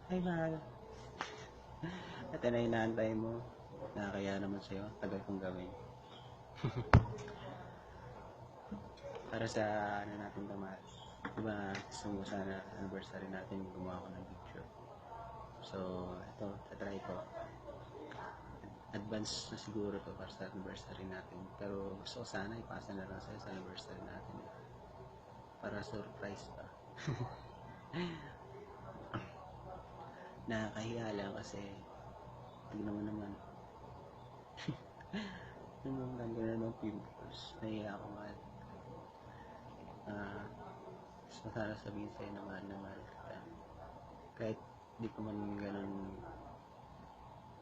Ay, mahal. At na inaantay mo. Nakakaya naman sa'yo. Tagal kong gawin. Para sa ano natin ito, mahal. Diba, gusto mo sana anniversary natin gumawa ko ng video. So, ito, tatry ko. Advance na siguro to para sa anniversary natin. Pero gusto ko sana ipasa na lang sa'yo sa anniversary natin. Para surprise pa. Nakakahiya lang kasi tignan mo naman. Ano ganda ng pimples. Nahiya ako, mahal. Gusto sana sabihin sa'yo na mahal kita. Kahit di ko man ganun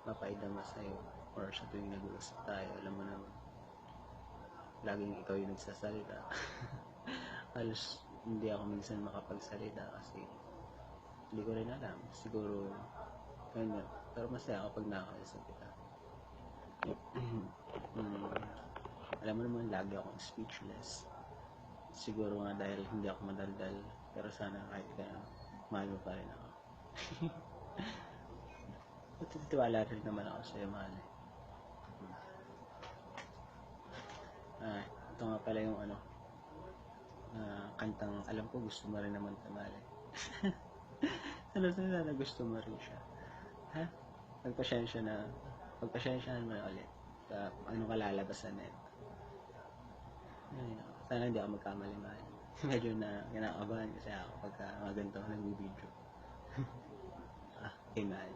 mapaidama sa'yo or sa tuwing nag-uusap tayo, alam mo naman laging ikaw yung nagsasalita. Halos hindi ako minsan makapagsalita kasi hindi ko rin alam, siguro ganyan, pero masaya ako pag nakakausap kita. Alam mo naman lagi akong speechless, siguro nga dahil hindi ako madaldal, pero sana kahit gano'n mahal mo pa rin ako. Natitiwala rin naman ako sa'yo, mahal. Ito nga pala yung kantang alam ko gusto mo rin naman ito, mahal. Sana gusto mo rin siya. Ha? Pagpasyensyahan mo na ulit sa kalalabasan na ito. Sana hindi ako magkamali, mahal. Medyo na kinakabahan kasi ako pagka mga ganito ako nag-video. Okay, mahal.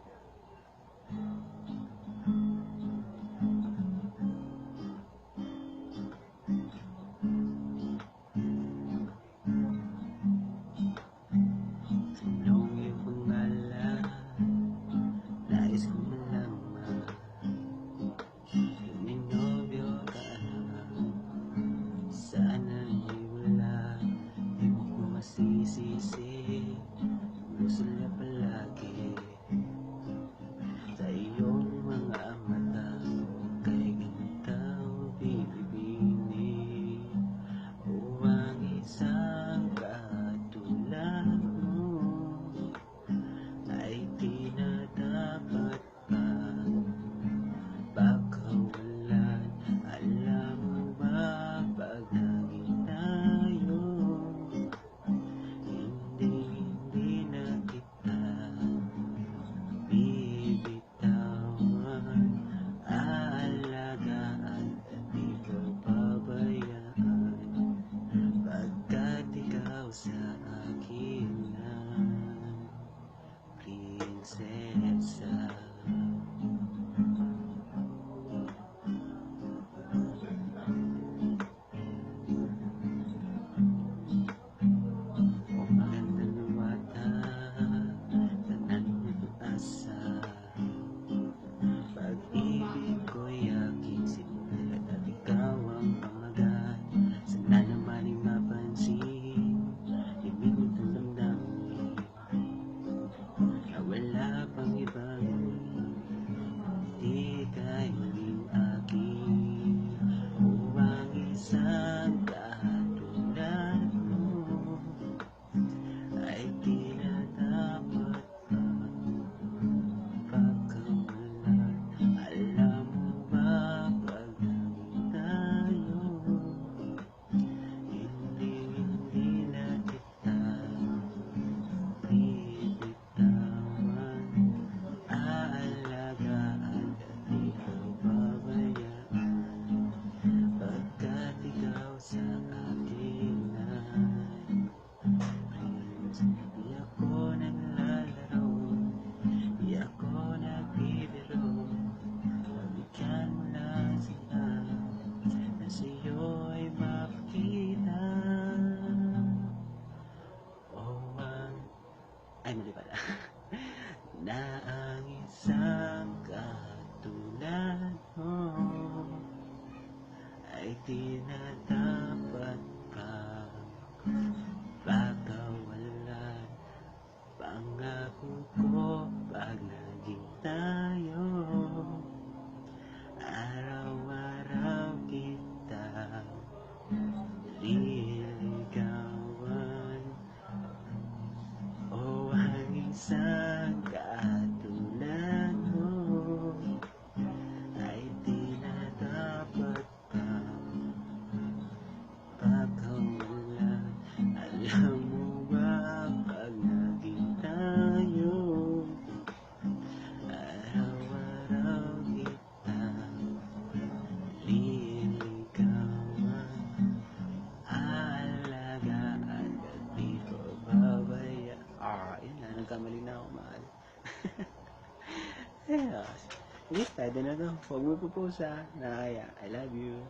Anong iyong pangalan? Nais ko malaman kung may nobyo ka na. Sana'y wala, di mo ko masisisi. Gusto niya palagi sa iyong mga mata. Kay ganitang bibini o ang isang katulad mo ay di na dapat pa pagkawalan. Alam mo ba pag naging tayo, hindi na kita bibitawan. Aalagaan at di ko pabayaan, pagkat ikaw sa akin na prinsesa. O maganda ng mata, tanan ng asa, pag-ibig ko'y aking sinulat at ikaw ang pamagat. Sana naman ay mapansin, ibig ng damdamin na wala pang ibang di ka'y maging akin. O ang isang katulad mo ay di na dapat pa pagkawalan. Alam mo ba pag naging tayo, hindi na kita bibitawan. Aalagaan at di ko pabayaan, pagkat ikaw sa akin ay prince. Di ako naglalaro, di ako nagbibiro. Pabigyan mo lang sila na sa'yo'y mapakita. Ay, mali pala. Na ang isang katulad mo ay di na dapat pa pagkawalan. Pangako ko pag naging tayo, araw-araw kita liligawan. O ang isang nagkamali na ako, mahal. Yes. Sige, pwede na to. Huwag mo pupusa. Nakaya. I love you.